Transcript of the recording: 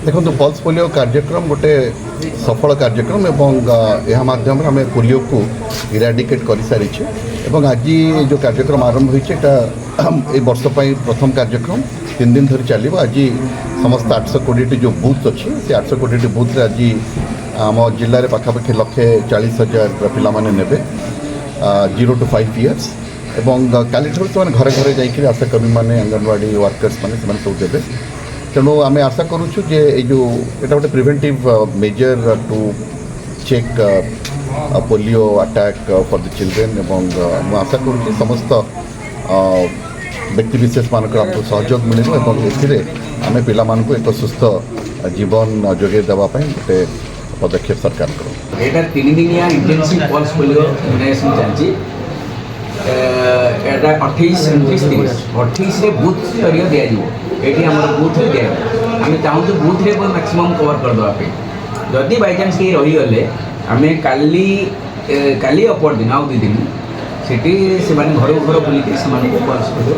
देखो pulse polio कार्यक्रम गोटे सफल कार्यक्रम एवं यह माध्यम आम पोलियो को इराडिकेट कर सारी आज जो कार्यक्रम आरंभ होता वर्ष प्रथम कार्यक्रम 3 दिन धरी चलो। आज समस्त 820 जो बूथ अच्छी से 820 बूथ आज आम जिले में पाखापाखि 1,40,000 पिलाने ने 0 to 5 years एवं काली घरे घरे जाकि आशाकर्मी मैंने अंगनवाड़ी वर्कर्स मैंने सब देवे। तेणु आम आशा करुचु जे जो एटा गोटे preventive measure to check polio attack for the children एवं मु आशा करुच्ची समस्त व्यक्तिविशेष मानक आपको सहयोग मिले आम पिला एक सुस्थ जीवन जोगे देवाई गोटे पदक्षेप सरकार करो। यहाँ 3 दिनिया इंटेंसिव पल्स पोलियो इम्यूनाइजेशन चलती 28 28 बूथ स्तरीय दिज्व आम बूथ दिया आम चाहूँ बूथ रे मैक्सिमम कवर करदे जदि बाई चान्स कहीं रहीगले आम काली अपर दिन आउ 2 दिन से घर घर बुलिक पल्स पोलियो